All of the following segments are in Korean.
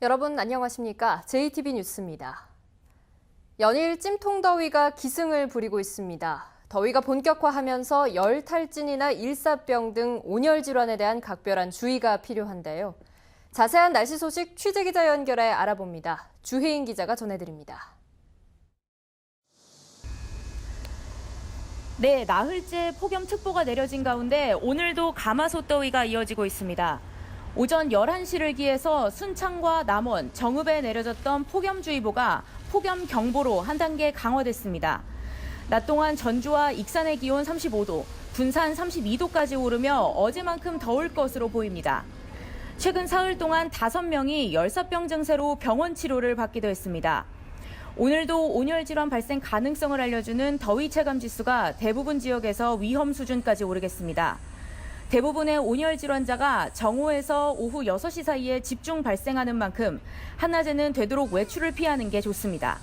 여러분 안녕하십니까? JTB 뉴스입니다. 연일 찜통더위가 기승을 부리고 있습니다. 더위가 본격화하면서 열 탈진이나 일사병 등 온열 질환에 대한 각별한 주의가 필요한데요. 자세한 날씨 소식 취재기자 연결해 알아봅니다. 주혜인 기자가 전해드립니다. 네, 나흘째 폭염특보가 내려진 가운데 오늘도 가마솥 더위가 이어지고 있습니다. 오전 11시를 기해서 순창과 남원, 정읍에 내려졌던 폭염주의보가 폭염경보로 한 단계 강화됐습니다. 낮 동안 전주와 익산의 기온 35도, 군산 32도까지 오르며 어제만큼 더울 것으로 보입니다. 최근 사흘 동안 5명이 열사병 증세로 병원 치료를 받기도 했습니다. 오늘도 온열 질환 발생 가능성을 알려주는 더위 체감 지수가 대부분 지역에서 위험 수준까지 오르겠습니다. 대부분의 온열 질환자가 정오에서 오후 6시 사이에 집중 발생하는 만큼 한낮에는 되도록 외출을 피하는 게 좋습니다.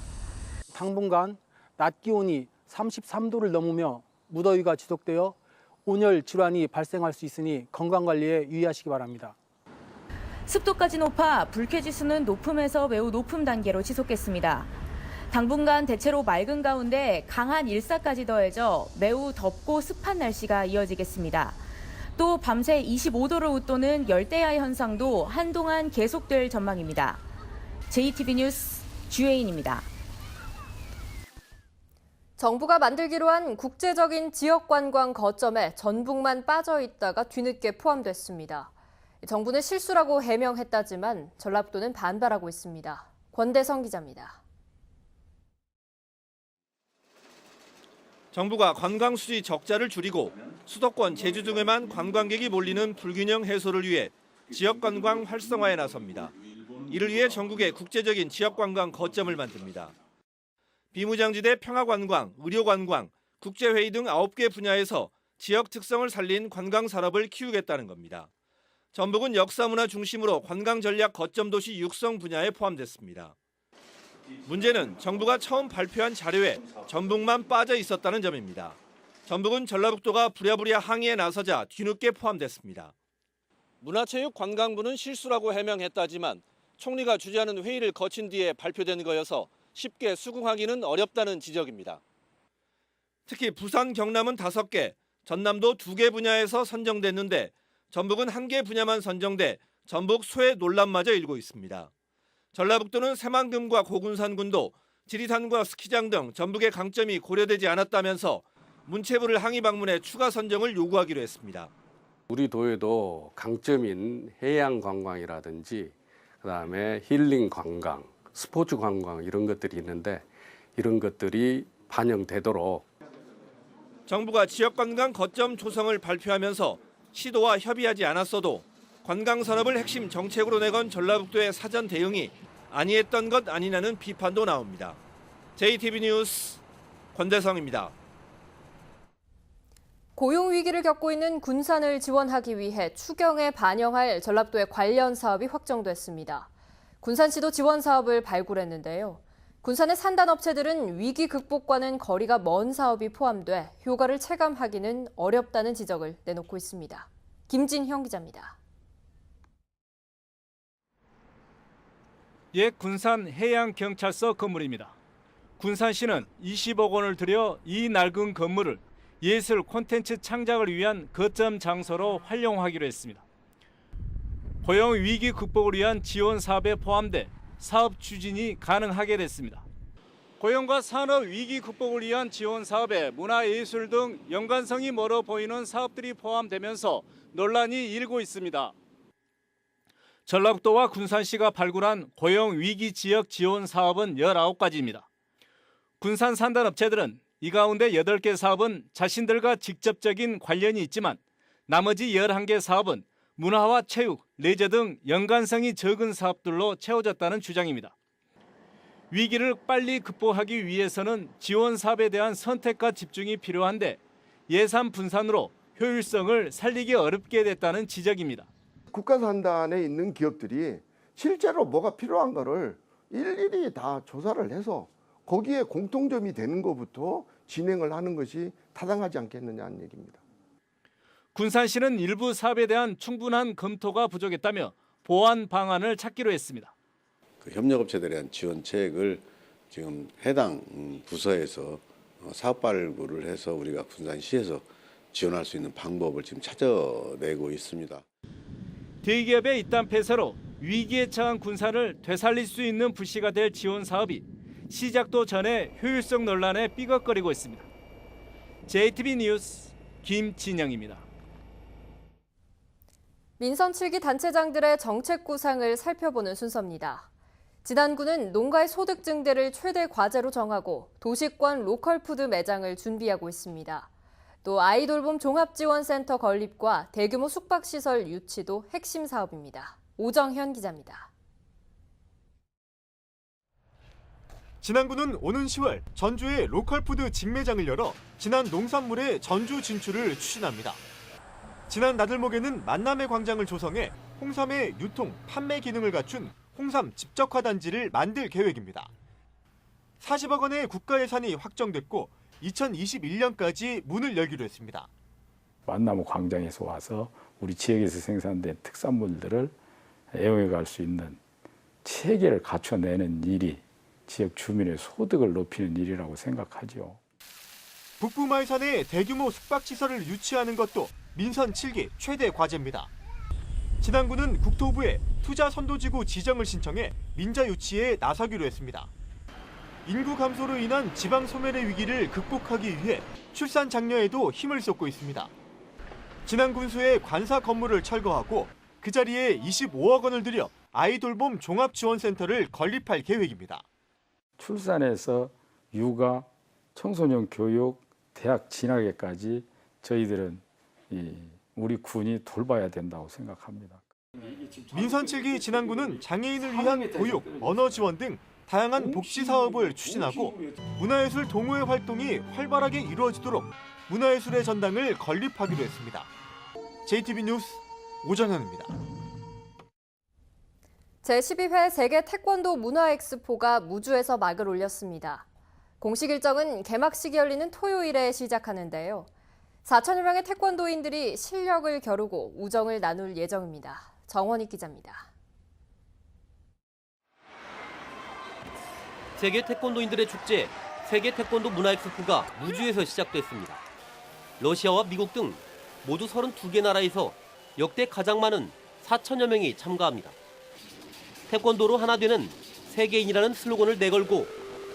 당분간 낮 기온이 33도를 넘으며 무더위가 지속되어 온열 질환이 발생할 수 있으니 건강관리에 유의하시기 바랍니다. 습도까지 높아 불쾌지수는 높음에서 매우 높음 단계로 지속됐습니다. 당분간 대체로 맑은 가운데 강한 일사까지 더해져 매우 덥고 습한 날씨가 이어지겠습니다. 또 밤새 25도를 웃도는 열대야 현상도 한동안 계속될 전망입니다. JTB 뉴스 주혜인입니다. 정부가 만들기로 한 국제적인 지역관광 거점에 전북만 빠져 있다가 뒤늦게 포함됐습니다. 정부는 실수라고 해명했다지만 전라북도는 반발하고 있습니다. 권대성 기자입니다. 정부가 관광 수지 적자를 줄이고 수도권 제주 등에만 관광객이 몰리는 불균형 해소를 위해 지역관광 활성화에 나섭니다. 이를 위해 전국에 국제적인 지역관광 거점을 만듭니다. 비무장지대 평화관광, 의료관광, 국제회의 등 9개 분야에서 지역 특성을 살린 관광 산업을 키우겠다는 겁니다. 전북은 역사문화 중심으로 관광 전략 거점 도시 육성 분야에 포함됐습니다. 문제는 정부가 처음 발표한 자료에 전북만 빠져 있었다는 점입니다. 전북은 전라북도가 부랴부랴 항의에 나서자 뒤늦게 포함됐습니다. 문화체육관광부는 실수라고 해명했다지만 총리가 주재하는 회의를 거친 뒤에 발표된 거여서 쉽게 수긍하기는 어렵다는 지적입니다. 특히 부산, 경남은 5개, 전남도 2개 분야에서 선정됐는데 전북은 1개 분야만 선정돼 전북 소외 논란마저 일고 있습니다. 전라북도는 새만금과 고군산군도 지리산과 스키장 등 전북의 강점이 고려되지 않았다면서 문체부를 항의 방문해 추가 선정을 요구하기로 했습니다. 우리 도에도 강점인 해양 관광이라든지 그다음에 힐링 관광, 스포츠 관광 이런 것들이 있는데 이런 것들이 반영되도록 정부가 지역관광 거점 조성을 발표하면서 시도와 협의하지 않았어도 관광산업을 핵심 정책으로 내건 전라북도의 사전 대응이 아니했던 것 아니냐는 비판도 나옵니다. JTB 뉴스 권대성입니다. 고용 위기를 겪고 있는 군산을 지원하기 위해 추경에 반영할 전라북도의 관련 사업이 확정됐습니다. 군산시도 지원 사업을 발굴했는데요. 군산의 산단업체들은 위기 극복과는 거리가 먼 사업이 포함돼 효과를 체감하기는 어렵다는 지적을 내놓고 있습니다. 김진형 기자입니다. 옛 군산 해양경찰서 건물입니다. 군산시는 20억 원을 들여 이 낡은 건물을 예술 콘텐츠 창작을 위한 거점 장소로 활용하기로 했습니다. 고용 위기 극복을 위한 지원 사업에 포함돼 사업 추진이 가능하게 됐습니다. 고용과 산업 위기 극복을 위한 지원 사업에 문화예술 등 연관성이 멀어 보이는 사업들이 포함되면서 논란이 일고 있습니다. 전라북도와 군산시가 발굴한 고용 위기 지역 지원 사업은 19가지입니다. 군산 산단업체들은 이 가운데 8개 사업은 자신들과 직접적인 관련이 있지만 나머지 11개 사업은 문화와 체육, 레저 등 연관성이 적은 사업들로 채워졌다는 주장입니다. 위기를 빨리 극복하기 위해서는 지원 사업에 대한 선택과 집중이 필요한데 예산 분산으로 효율성을 살리기 어렵게 됐다는 지적입니다. 국가산단에 있는 기업들이 실제로 뭐가 필요한 거를 일일이 다 조사를 해서 거기에 공통점이 되는 것부터 진행을 하는 것이 타당하지 않겠느냐는 얘기입니다. 군산시는 일부 사업에 대한 충분한 검토가 부족했다며 보완 방안을 찾기로 했습니다. 그 협력업체들에 대한 지원책을 지금 해당 부서에서 사업 발굴을 해서 우리가 군산시에서 지원할 수 있는 방법을 지금 찾아내고 있습니다. 대기업의 이딴 폐쇄로 위기에 처한 군산을 되살릴 수 있는 불씨가 될 지원 사업이 시작도 전에 효율성 논란에 삐걱거리고 있습니다. JTB 뉴스 김진영입니다. 민선 7기 단체장들의 정책 구상을 살펴보는 순서입니다. 진안군은 농가의 소득 증대를 최대 과제로 정하고 도시권 로컬푸드 매장을 준비하고 있습니다. 또 아이돌봄 종합지원센터 건립과 대규모 숙박시설 유치도 핵심 사업입니다. 오정현 기자입니다. 진안군은 오는 10월 전주에 로컬푸드 직매장을 열어 진안 농산물의 전주 진출을 추진합니다. 진안 나들목에는 만남의 광장을 조성해 홍삼의 유통, 판매 기능을 갖춘 홍삼 집적화 단지를 만들 계획입니다. 40억 원의 국가 예산이 확정됐고 2021년까지 문을 열기로 했습니다. 만나무 광장에서 와서 우리 지역에서 생산된 특산물들을 애용해 갈 수 있는 체계를 갖춰내는 일이 지역 주민의 소득을 높이는 일이라고 생각하죠. 북부마을산에 대규모 숙박시설을 유치하는 것도 민선 7기 최대 과제입니다. 진안군은 국토부에 투자선도지구 지정을 신청해 민자 유치에 나서기로 했습니다. 인구 감소로 인한 지방 소멸의 위기를 극복하기 위해 출산 장려에도 힘을 쏟고 있습니다. 진안군수의 관사 건물을 철거하고 그 자리에 25억 원을 들여 아이돌봄 종합지원센터를 건립할 계획입니다. 출산에서 육아, 청소년 교육, 대학 진학에까지 저희들은 우리 군이 돌봐야 된다고 생각합니다. 민선 7기 진안군은 장애인을 위한 교육, 언어 지원 등 다양한 복지 사업을 추진하고 문화예술 동호회 활동이 활발하게 이루어지도록 문화예술의 전당을 건립하기로 했습니다. JTB 뉴스 오정현입니다. 제12회 세계 태권도 문화엑스포가 무주에서 막을 올렸습니다. 공식 일정은 개막식이 열리는 토요일에 시작하는데요. 4천여 명의 태권도인들이 실력을 겨루고 우정을 나눌 예정입니다. 정원익 기자입니다. 세계 태권도인들의 축제, 세계 태권도 문화엑스포가 무주에서 시작됐습니다. 러시아와 미국 등 모두 32개 나라에서 역대 가장 많은 4천여 명이 참가합니다. 태권도로 하나 되는 세계인이라는 슬로건을 내걸고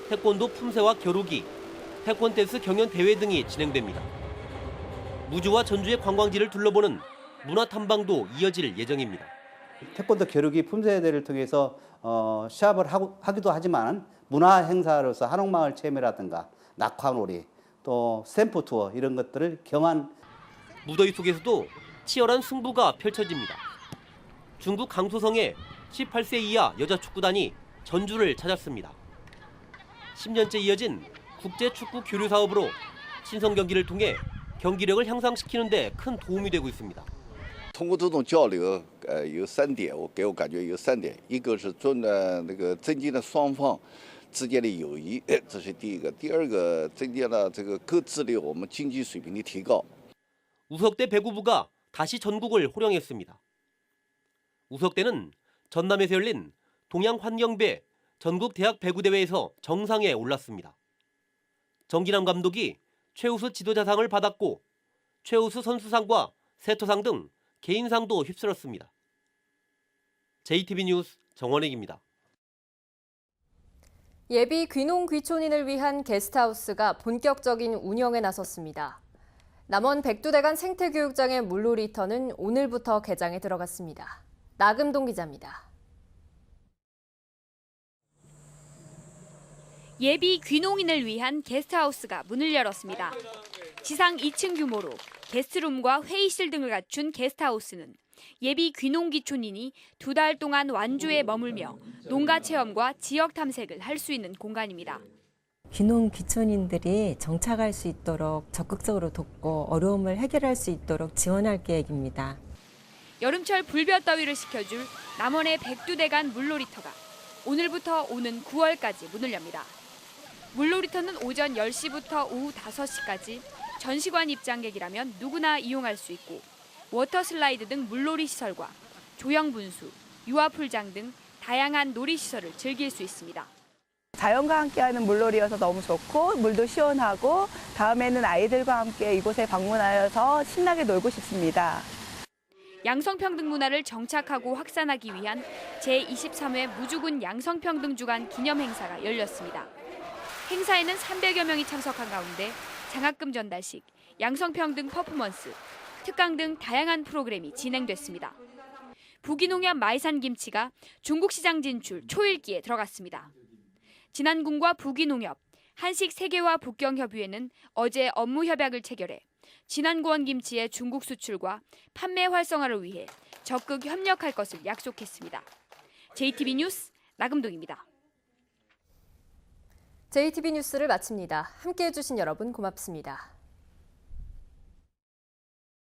태권도 품새와 겨루기, 태권댄스 경연 대회 등이 진행됩니다. 무주와 전주의 관광지를 둘러보는 문화탐방도 이어질 예정입니다. 태권도 겨루기 품새대를 통해서 시합을 하기도 하지만 문화 행사로서 한옥마을 체험이라든가 낙화놀이, 또 스탬프 투어 이런 것들을 경한 무더위 속에서도 치열한 승부가 펼쳐집니다. 중국 강소성의 18세 이하 여자 축구단이 전주를 찾았습니다. 10년째 이어진 국제축구 교류 사업으로 친선 경기를 통해 경기력을 향상시키는 데 큰 도움이 되고 있습니다. 通过这种交流，有3点，给我感觉有3点，一个是增进了双方之间的友谊，这是第一个；第二个，增加了这个各自的我们经济水平的提高。 우석대 배구부가 다시 전국을 호령했습니다. 우석대는 전남에서 열린 동양환경배 전국 대학 배구대회에서 정상에 올랐습니다. 정기남 감독이 최우수 지도자상을 받았고 최우수 선수상과 세터상 등 개인상도 휩쓸었습니다. JTB 뉴스 정원익입니다. 예비 귀농 귀촌인을 위한 게스트하우스가 본격적인 운영에 나섰습니다. 남원 백두대간 생태교육장의 물놀이터는 오늘부터 개장에 들어갔습니다. 나금동 기자입니다. 예비 귀농인을 위한 게스트하우스가 문을 열었습니다. 지상 2층 규모로 게스트룸과 회의실 등을 갖춘 게스트하우스는 예비 귀농 귀촌인이 2달 동안 완주에 머물며 농가 체험과 지역 탐색을 할 수 있는 공간입니다. 귀농 귀촌인들이 정착할 수 있도록 적극적으로 돕고 어려움을 해결할 수 있도록 지원할 계획입니다. 여름철 불볕더위를 식혀줄 남원의 백두대간 물놀이터가 오늘부터 오는 9월까지 문을 엽니다. 물놀이터는 오전 10시부터 오후 5시까지 전시관 입장객이라면 누구나 이용할 수 있고 워터슬라이드 등 물놀이 시설과 조형 분수, 유아풀장 등 다양한 놀이시설을 즐길 수 있습니다. 자연과 함께하는 물놀이여서 너무 좋고 물도 시원하고 다음에는 아이들과 함께 이곳에 방문하여서 신나게 놀고 싶습니다. 양성평등 문화를 정착하고 확산하기 위한 제23회 무주군 양성평등 주간 기념행사가 열렸습니다. 행사에는 300여 명이 참석한 가운데 장학금 전달식, 양성평등 퍼포먼스, 특강 등 다양한 프로그램이 진행됐습니다. 부기농협 마이산김치가 중국 시장 진출 초읽기에 들어갔습니다. 진안군과 부기농협, 한식세계화 북경협의회는 어제 업무 협약을 체결해 진안고원 김치의 중국 수출과 판매 활성화를 위해 적극 협력할 것을 약속했습니다. JTB 뉴스 나금동입니다. JTB 뉴스를 마칩니다. 함께해 주신 여러분 고맙습니다.